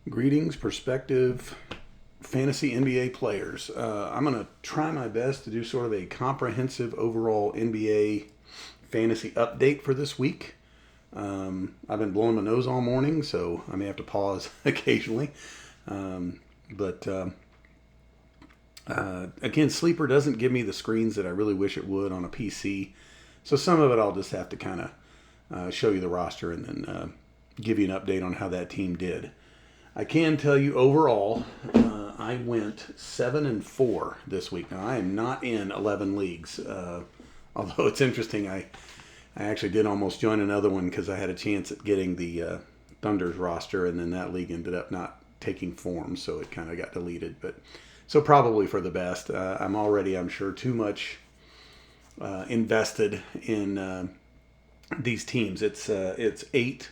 Greetings, prospective fantasy NBA players. I'm going to try my best to do sort of a comprehensive overall NBA fantasy update for this week. I've been blowing my nose all morning, so I may have to pause occasionally. But again, Sleeper doesn't give me the screens that I really wish it would on a PC. So some of it I'll just have to kind of show you the roster and then give you an update on how that team did. I can tell you overall, I went 7-4 this week. Now I am not in 11 leagues, although it's interesting. I actually did almost join another one because I had a chance at getting the Thunder's roster, and then that league ended up not taking form, so it kind of got deleted. But so probably for the best. I'm already, I'm sure, too much invested in these teams. It's eight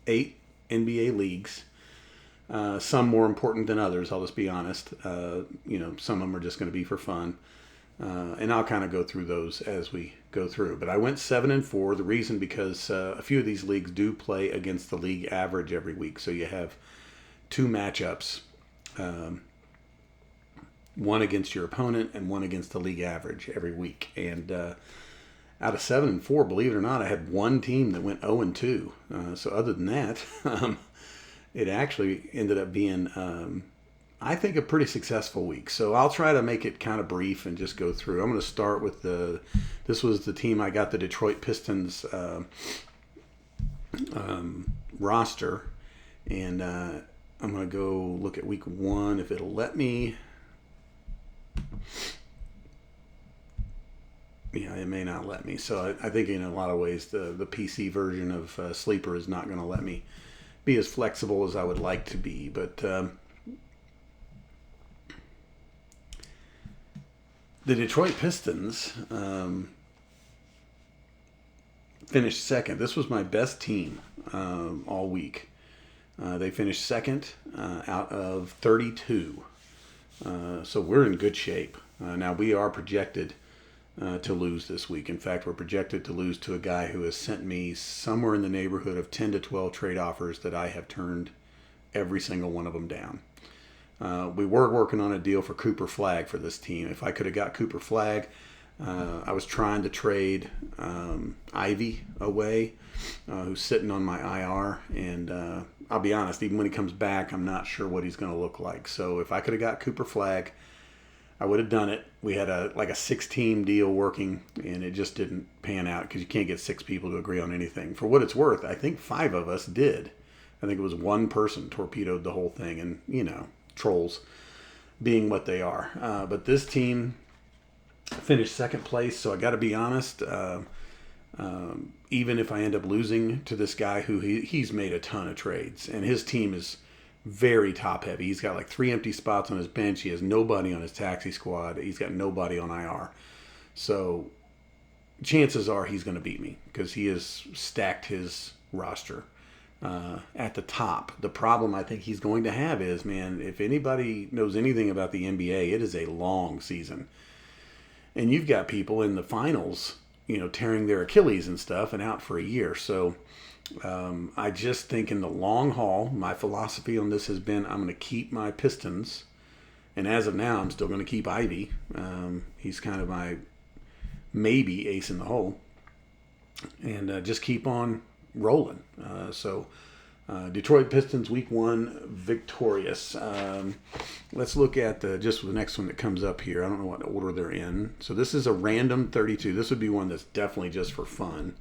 NBA leagues. Some more important than others, I'll just be honest. Some of them are just going to be for fun. And I'll kind of go through those as we go through. But I went 7-4. The reason because a few of these leagues do play against the league average every week. So you have two matchups, one against your opponent and one against the league average every week. And out of 7-4, believe it or not, I had one team that went 0-2. So other than that, it actually ended up being, I think, a pretty successful week. So I'll try to make it kind of brief and just go through. I'm going to start with this was the team I got the Detroit Pistons roster. And I'm going to go look at week one if it'll let me. Yeah, it may not let me. So I think in a lot of ways the PC version of Sleeper is not going to let me be as flexible as I would like to be. But the Detroit Pistons finished second. This was my best team all week. They finished second out of 32. So we're in good shape. Now we are projected to lose this week. In fact, we're projected to lose to a guy who has sent me somewhere in the neighborhood of 10 to 12 trade offers that I have turned every single one of them down. We were working on a deal for Cooper Flagg for this team. If I could have got Cooper Flagg, I was trying to trade Ivy away, who's sitting on my IR. And I'll be honest, even when he comes back, I'm not sure what he's going to look like. So if I could have got Cooper Flagg, I would have done it. We had a 6-team deal working, and it just didn't pan out because you can't get 6 people to agree on anything. For what it's worth, I think 5 of us did. I think it was one person torpedoed the whole thing, and, trolls being what they are. But this team finished second place, so I got to be honest, even if I end up losing to this guy who he's made a ton of trades, and his team is very top heavy. He's got like 3 empty spots on his bench. He has nobody on his taxi squad. He's got nobody on IR. So chances are he's going to beat me because he has stacked his roster at the top. The problem I think he's going to have is, man, if anybody knows anything about the NBA, it is a long season. And you've got people in the finals, tearing their Achilles and stuff and out for a year. So I just think in the long haul, my philosophy on this has been I'm going to keep my Pistons. And as of now, I'm still going to keep Ivy. He's kind of my maybe ace in the hole. And just keep on rolling. Detroit Pistons week 1 victorious. Let's look at just the next one that comes up here. I don't know what order they're in. So this is a random 32. This would be one that's definitely just for fun.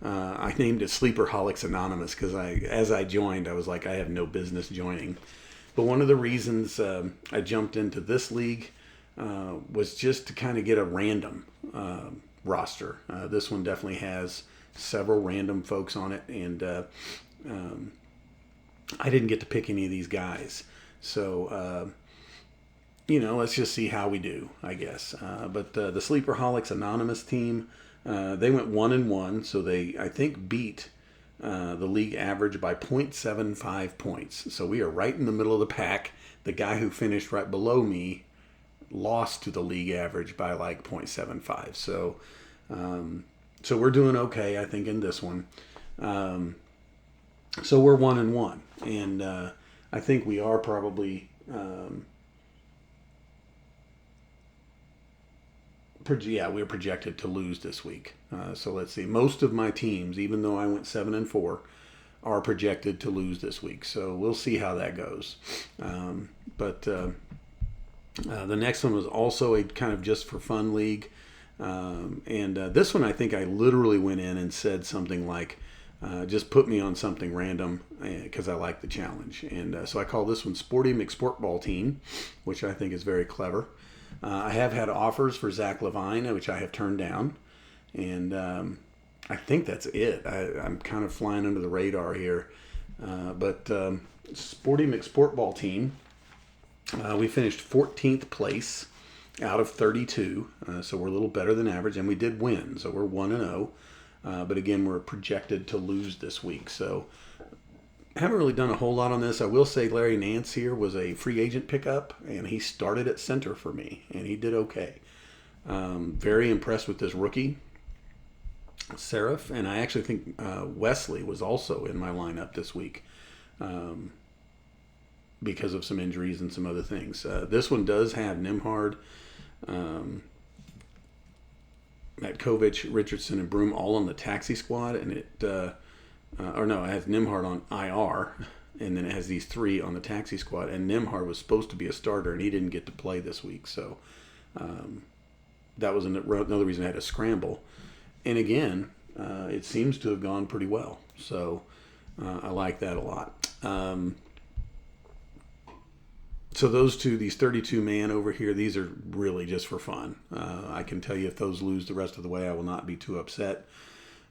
I named it Sleeperholics Anonymous because as I joined, I was like, I have no business joining. But one of the reasons I jumped into this league was just to kind of get a random roster. This one definitely has several random folks on it, and I didn't get to pick any of these guys. So, let's just see how we do, I guess. But the Sleeperholics Anonymous team, they went 1-1, so they, I think, beat the league average by 0.75 points. So we are right in the middle of the pack. The guy who finished right below me lost to the league average by like 0.75. So we're doing okay, I think, in this one. So we're 1-1, and I think we are probably we're projected to lose this week. So let's see. Most of my teams, even though I went 7-4, are projected to lose this week. So we'll see how that goes. But the next one was also a kind of just for fun league. And this one, I think I literally went in and said something like, just put me on something random because I like the challenge. And so I call this one Sporty McSportball Team, which I think is very clever. I have had offers for Zach Levine, which I have turned down. And I think that's it. I'm kind of flying under the radar here. But Sporty McSportball Team, we finished 14th place out of 32. So we're a little better than average. And we did win. So we're 1-0. But again, we're projected to lose this week. So I haven't really done a whole lot on this. I will say Larry Nance here was a free agent pickup, and he started at center for me, and he did okay. Very impressed with this rookie, Seraph, and I actually think Wesley was also in my lineup this week because of some injuries and some other things. This one does have Nimhard, Matkovich, Richardson, and Broom all on the taxi squad, and it has Nimhard on IR, and then it has these three on the taxi squad, and Nimhard was supposed to be a starter, and he didn't get to play this week, so that was another reason I had to scramble. And again, it seems to have gone pretty well, so I like that a lot. So those two, these 32 man over here, these are really just for fun. I can tell you if those lose the rest of the way, I will not be too upset.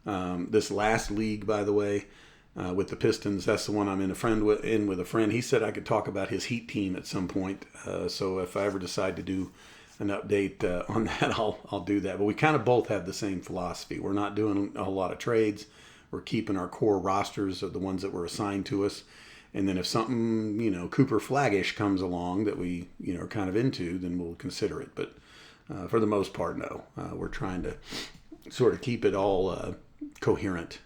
This last league, by the way, with the Pistons, that's the one I'm in with a friend. He said I could talk about his Heat team at some point. So if I ever decide to do an update on that, I'll do that. But we kind of both have the same philosophy. We're not doing a whole lot of trades. We're keeping our core rosters of the ones that were assigned to us. And then if something, Cooper Flaggish comes along that we, are kind of into, then we'll consider it. But for the most part, no. We're trying to sort of keep it all coherent,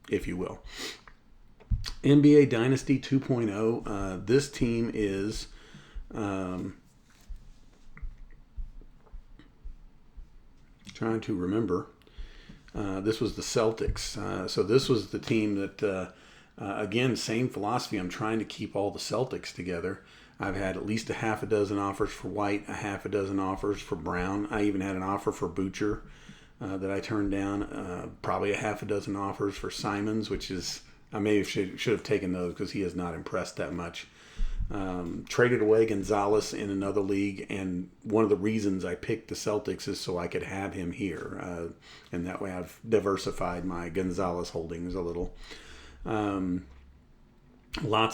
if you will. NBA Dynasty 2.0. This team is trying to remember. This was the Celtics. So this was the team that, again, same philosophy. I'm trying to keep all the Celtics together. I've had at least a half a dozen offers for White, a half a dozen offers for Brown. I even had an offer for Butcher that I turned down. Probably a half a dozen offers for Simons, which is, I maybe should have taken those because he has not impressed that much. Traded away Gonzalez in another league, and one of the reasons I picked the Celtics is so I could have him here, and that way I've diversified my Gonzalez holdings a little. Lots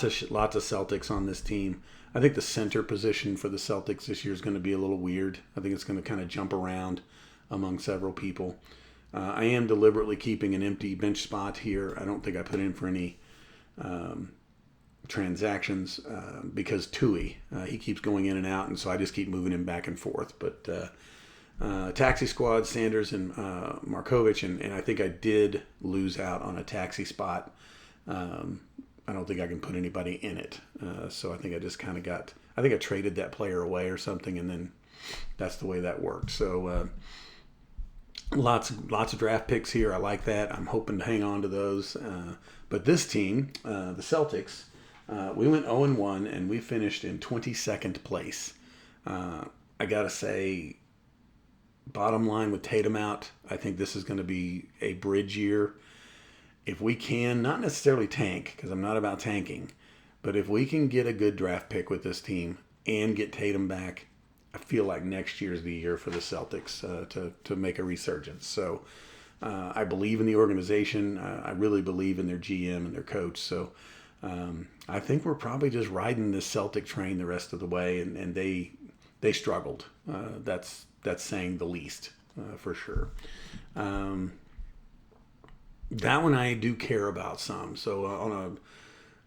of Celtics on this team. I think the center position for the Celtics this year is going to be a little weird. I think it's going to kind of jump around among several people. I am deliberately keeping an empty bench spot here. I don't think I put in for any transactions because Tui, he keeps going in and out, and so I just keep moving him back and forth. But taxi squad, Sanders and Markovich, and I think I did lose out on a taxi spot. I don't think I can put anybody in it. So I think I just kind of I think I traded that player away or something, and then that's the way that worked. So lots of draft picks here. I like that. I'm hoping to hang on to those. But this team, the Celtics, we went 0-1, and we finished in 22nd place. I got to say, bottom line with Tatum out, I think this is going to be a bridge year. If we can, not necessarily tank, because I'm not about tanking, but if we can get a good draft pick with this team and get Tatum back, I feel like next year's the year for the Celtics to make a resurgence. So I believe in the organization. I really believe in their GM and their coach. So I think we're probably just riding this Celtic train the rest of the way, and they struggled. That's saying the least, for sure. That one I do care about some. So on a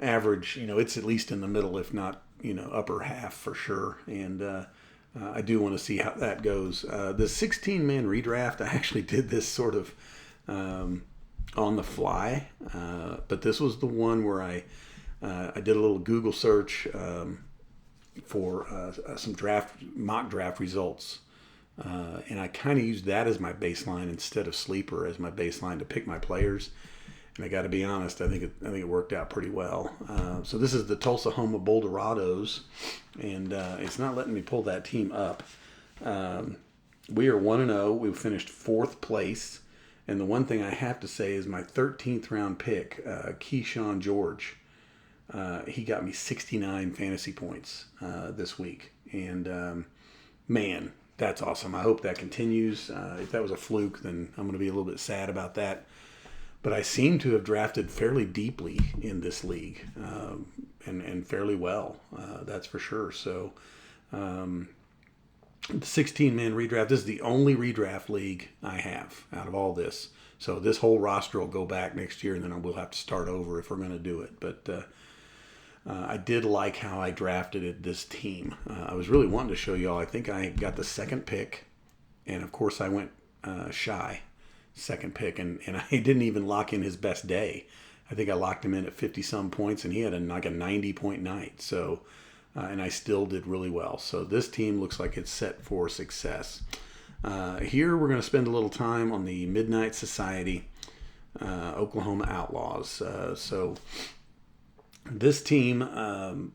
average, it's at least in the middle, if not, upper half for sure. And I do want to see how that goes. The 16-man redraft, I actually did this sort of on the fly. But this was the one where I I did a little Google search for some mock draft results. And I kind of used that as my baseline instead of Sleeper as my baseline to pick my players. And I got to be honest, I think it worked out pretty well. So this is the Tulsa-Homa Boldorados, and it's not letting me pull that team up. We are 1-0. We finished 4th place. And the one thing I have to say is my 13th round pick, Keyshawn George. He got me 69 fantasy points this week. And man, that's awesome. I hope that continues. If that was a fluke, then I'm going to be a little bit sad about that. But I seem to have drafted fairly deeply in this league, and fairly well, that's for sure. So the 16-man redraft, this is the only redraft league I have out of all this. So this whole roster will go back next year, and then we'll have to start over if we're going to do it. But I did like how I drafted this team. I was really wanting to show y'all. I think I got the 2nd pick, and of course I went shy. 2nd pick, and I didn't even lock in his best day. I think I locked him in at 50-some points, and he had a 90-point night. So, and I still did really well. So this team looks like it's set for success. Here we're going to spend a little time on the Midnight Society, Oklahoma Outlaws. So this team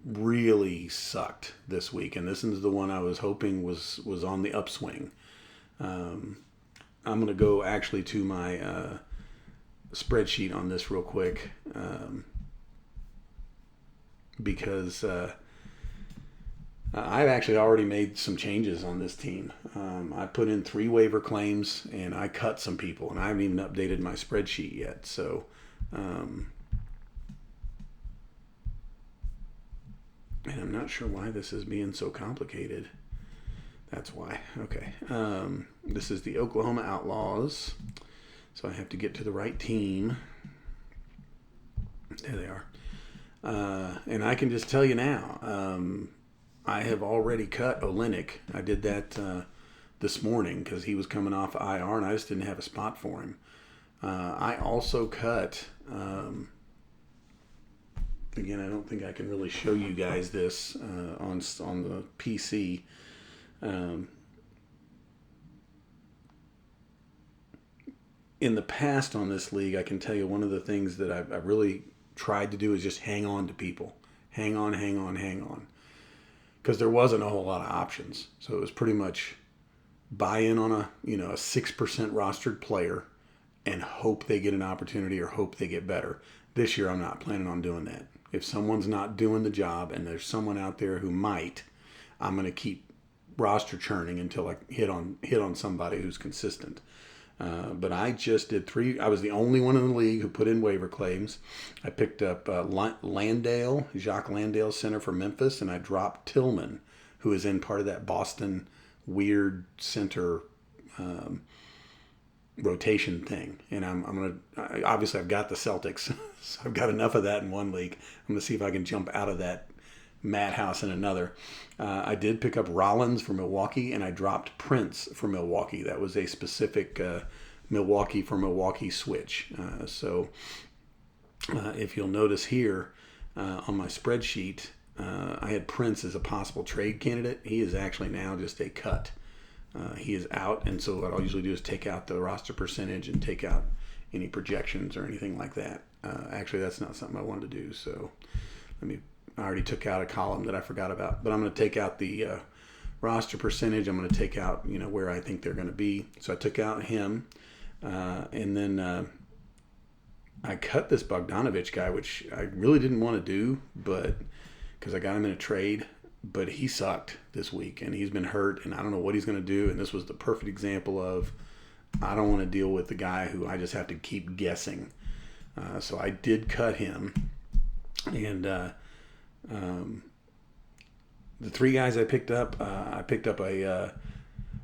really sucked this week, and this is the one I was hoping was on the upswing. I'm going to go actually to my spreadsheet on this real quick because I've actually already made some changes on this team. I put in 3 waiver claims and I cut some people, and I haven't even updated my spreadsheet yet. So, and I'm not sure why this is being so complicated. That's why. Okay. This is the Oklahoma Outlaws. So I have to get to the right team. There they are. And I can just tell you now, I have already cut Olenek. I did that this morning because he was coming off IR and I just didn't have a spot for him. I also cut, again, I don't think I can really show you guys this on the PC. In the past on this league, I can tell you one of the things that I've really tried to do is just hang on to people. Hang on. Because there wasn't a whole lot of options. So it was pretty much buy in on a 6% rostered player and hope they get an opportunity or hope they get better. This year, I'm not planning on doing that. If someone's not doing the job and there's someone out there who might, I'm going to keep roster churning until I hit on somebody who's consistent. But I just did 3. I was the only one in the league who put in waiver claims. I picked up Landale, Jacques Landale, center for Memphis, and I dropped Tillman, who is in part of that Boston weird center rotation thing. And I'm going to, obviously I've got the Celtics, so I've got enough of that in one league. I'm going to see if I can jump out of that madhouse in another. I did pick up Rollins for Milwaukee, and I dropped Prince for Milwaukee. That was a specific Milwaukee for Milwaukee switch. So if you'll notice here on my spreadsheet, I had Prince as a possible trade candidate. He is actually now just a cut. He is out, and so what I'll usually do is take out the roster percentage and take out any projections or anything like that. Actually, that's not something I wanted to do, so I already took out a column that I forgot about, but I'm going to take out the roster percentage. I'm going to take out, where I think they're going to be. So I took out him, and then I cut this Bogdanovich guy, which I really didn't want to do, but because I got him in a trade, but he sucked this week, and he's been hurt, and I don't know what he's going to do. And this was the perfect example of I don't want to deal with the guy who I just have to keep guessing. So I did cut him, and the 3 guys I picked up a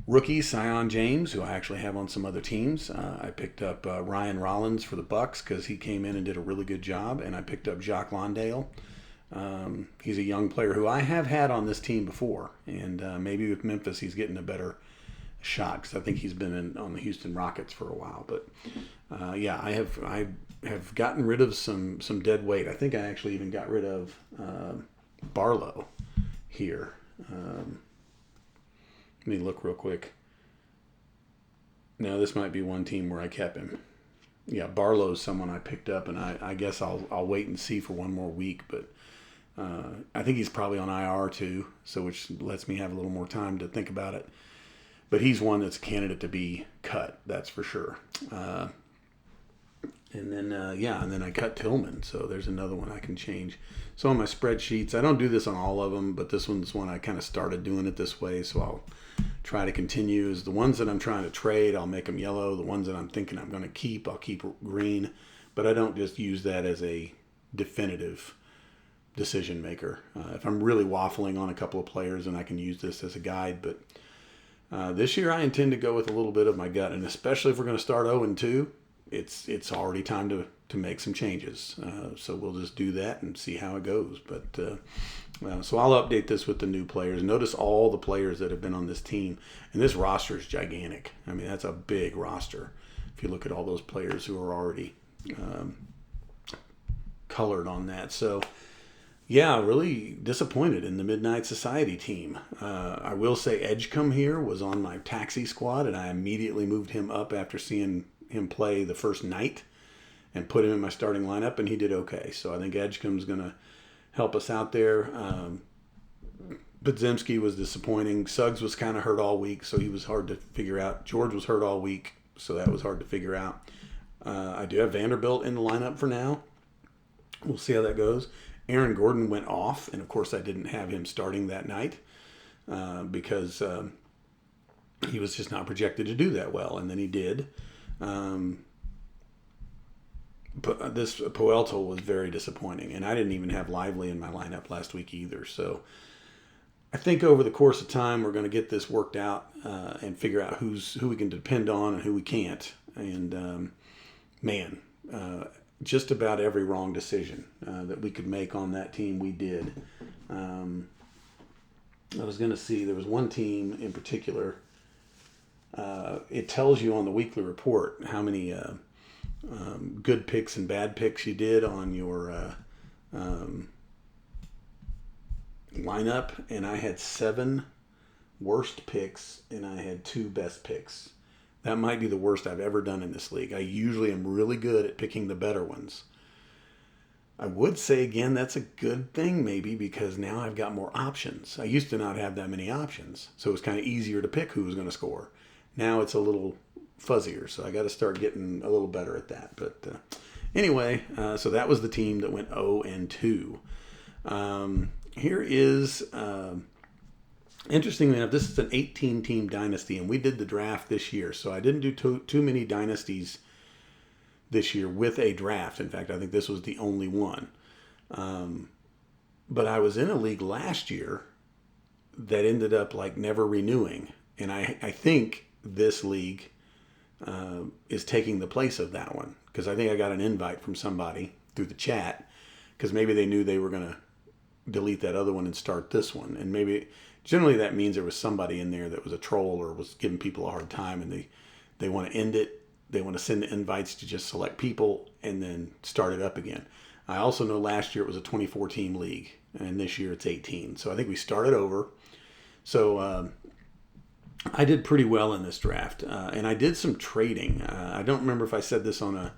rookie, Sion James, who I actually have on some other teams. I picked up Ryan Rollins for the Bucks because he came in and did a really good job, and I picked up Jacques Landale. He's a young player who I have had on this team before, and maybe with Memphis he's getting a better shot because I think he's been on the Houston Rockets for a while. But I have gotten rid of some dead weight. I think I actually even got rid of Barlow here. Let me look real quick. No, this might be one team where I kept him. Yeah, Barlow's someone I picked up, and I guess I'll wait and see for one more week. But I think he's probably on IR too, so which lets me have a little more time to think about it. But he's one that's a candidate to be cut, that's for sure. And then I cut Tillman, so there's another one I can change. So on my spreadsheets, I don't do this on all of them, but this one's one I kind of started doing it this way, so I'll try to continue. Is the ones that I'm trying to trade, I'll make them yellow. The ones that I'm thinking I'm going to keep, I'll keep green. But I don't just use that as a definitive decision maker. If I'm really waffling on a couple of players, then I can use this as a guide. But this year I intend to go with a little bit of my gut, and especially if we're going to start 0-2, it's already time to make some changes. So we'll just do that and see how it goes. But so I'll update this with the new players. Notice all the players that have been on this team, and this roster is gigantic. I mean, that's a big roster. If you look at all those players who are already colored on that. So yeah, really disappointed in the Midnight Society team. I will say Edgecombe here was on my taxi squad, and I immediately moved him up after seeing him play the first night and put him in my starting lineup, and he did okay. So I think Edgecombe's going to help us out there. Podziemski was disappointing. Suggs was kind of hurt all week, so he was hard to figure out. George was hurt all week, so that was hard to figure out. I do have Vanderbilt in the lineup for now. We'll see how that goes. Aaron Gordon went off, and of course I didn't have him starting that night because he was just not projected to do that well, and then he did. But this Puelto was very disappointing, and I didn't even have Lively in my lineup last week either. So I think over the course of time we're going to get this worked out and figure out who we can depend on and who we can't. And just about every wrong decision that we could make on that team we did. I was going to see, there was one team in particular. It tells you on the weekly report how many good picks and bad picks you did on your lineup, and I had 7 worst picks and I had 2 best picks. That might be the worst I've ever done in this league. I usually am really good at picking the better ones. I would say, again, that's a good thing maybe because now I've got more options. I used to not have that many options, so it was kind of easier to pick who was going to score. Now it's a little fuzzier, so I got to start getting a little better at that. But anyway, so that was the team that went 0-2. Here is... interestingly enough, this is an 18-team dynasty, and we did the draft this year, so I didn't do too many dynasties this year with a draft. In fact, I think this was the only one. But I was in a league last year that ended up like never renewing, and I think this league is taking the place of that one because I think I got an invite from somebody through the chat because maybe they knew they were going to delete that other one and start this one, and maybe... Generally, that means there was somebody in there that was a troll or was giving people a hard time, and they want to end it. They want to send the invites to just select people and then start it up again. I also know last year it was a 24-team league, and this year it's 18. So I think we started over. So I did pretty well in this draft, and I did some trading. I don't remember if I said this on a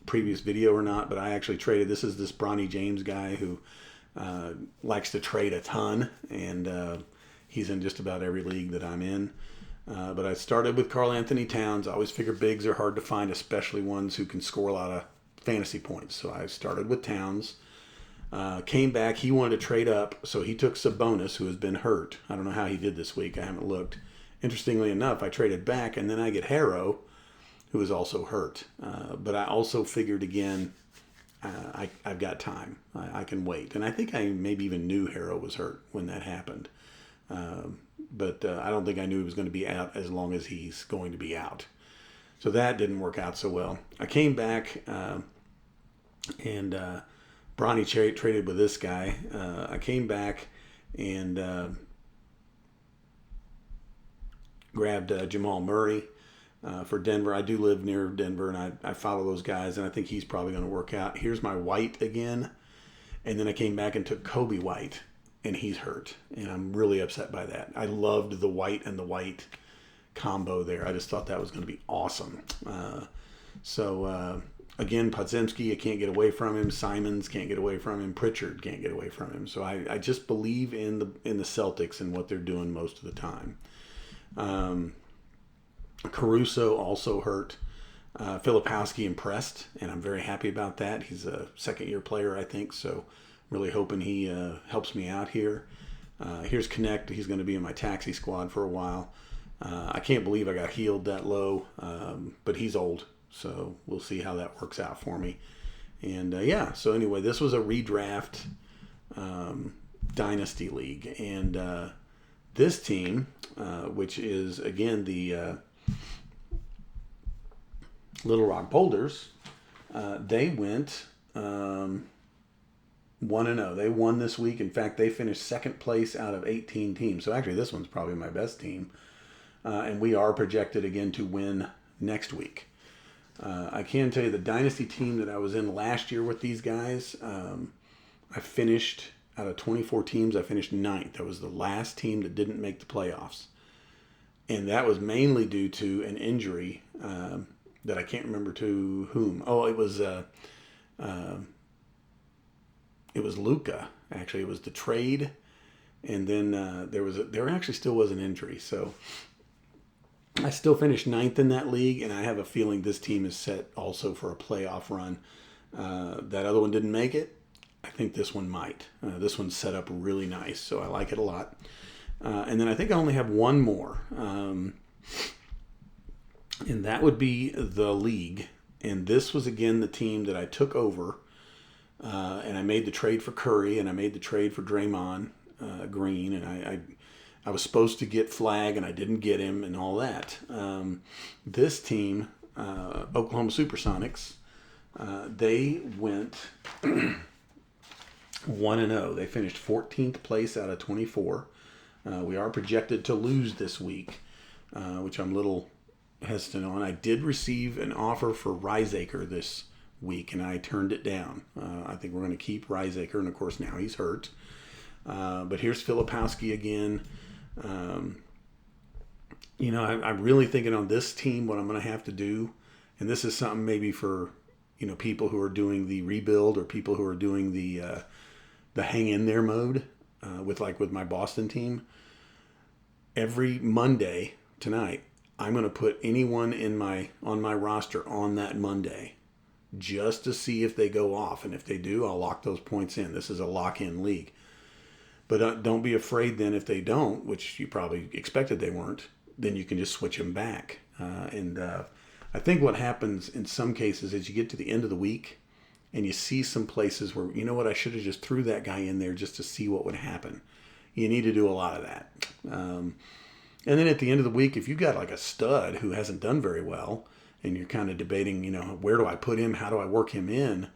previous video or not, but I actually traded. This is this Bronny James guy who likes to trade a ton, and he's in just about every league that I'm in. But I started with Karl Anthony Towns. I always figure bigs are hard to find, especially ones who can score a lot of fantasy points. So I started with Towns. Came back. He wanted to trade up, so he took Sabonis, who has been hurt. I don't know how he did this week. I haven't looked. Interestingly enough, I traded back, and then I get Harrow, who is also hurt. But I also figured again, I've got time. I can wait. And I think I maybe even knew Harrow was hurt when that happened. But I don't think I knew he was going to be out as long as he's going to be out. So that didn't work out so well. I came back and Bronny traded with this guy. I came back and grabbed Jamal Murray. for Denver. I do live near Denver, and I follow those guys, and I think he's probably going to work out. Here's my White again, and then I came back and took Kobe White, and he's hurt, and I'm really upset by that. I loved the White and the White combo there. I just thought that was going to be awesome. Again, Podziemski, I can't get away from him. Simons can't get away from him. Pritchard can't get away from him. So I just believe in the Celtics and what they're doing most of the time. Caruso also hurt. Filipowski impressed, and I'm very happy about that. He's a second-year player, I think, so really hoping he helps me out here. Here's Connect. He's going to be in my taxi squad for a while. I can't believe I got healed that low, but he's old, so we'll see how that works out for me. And so anyway, this was a redraft dynasty league, and this team, which is again the Little Rock Boulders, they went 1-0. They won this week. In fact, they finished second place out of 18 teams. So actually, this one's probably my best team. And we are projected again to win next week. I can tell you the dynasty team that I was in last year with these guys, I finished, out of 24 teams, I finished 9th. That was the last team that didn't make the playoffs. And that was mainly due to an injury that I can't remember to whom. Oh, it was Luka. Actually, it was the trade, and then there actually still was an injury. So I still finished 9th in that league, and I have a feeling this team is set also for a playoff run. That other one didn't make it. I think this one might. This one's set up really nice, so I like it a lot. And then I think I only have one more. And that would be the league. And this was, again, the team that I took over. And I made the trade for Curry, and I made the trade for Draymond Green. And I was supposed to get Flag, and I didn't get him, and all that. This team, Oklahoma Supersonics, they went 1-0. They finished 14th place out of 24. We are projected to lose this week, which I'm a little hesitant on. I did receive an offer for Riseacre this week, and I turned it down. I think we're going to keep Riseacre, and of course now he's hurt. But here's Filipowski again. I'm really thinking on this team what I'm going to have to do, and this is something maybe for people who are doing the rebuild or people who are doing the hang in there mode with my Boston team. Every Monday tonight, I'm going to put anyone on my roster on that Monday just to see if they go off. And if they do, I'll lock those points in. This is a lock-in league. But don't be afraid then if they don't, which you probably expected they weren't, then you can just switch them back. I think what happens in some cases is you get to the end of the week and you see some places where, you know what, I should have just threw that guy in there just to see what would happen. You need to do a lot of that. And then at the end of the week, if you got like a stud who hasn't done very well and you're kind of debating, where do I put him? How do I work him in?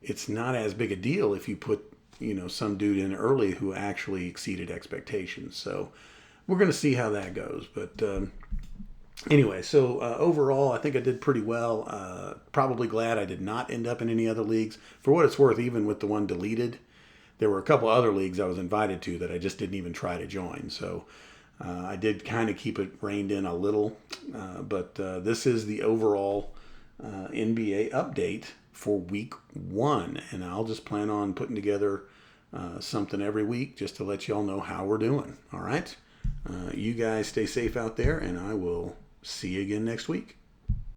It's not as big a deal if you put, some dude in early who actually exceeded expectations. So we're going to see how that goes. But anyway, so overall, I think I did pretty well. Probably glad I did not end up in any other leagues. For what it's worth, even with the one deleted, there were a couple other leagues I was invited to that I just didn't even try to join. So I did kind of keep it reined in a little. But this is the overall NBA update for week 1. And I'll just plan on putting together something every week just to let y'all know how we're doing. All right? You guys stay safe out there, and I will see you again next week.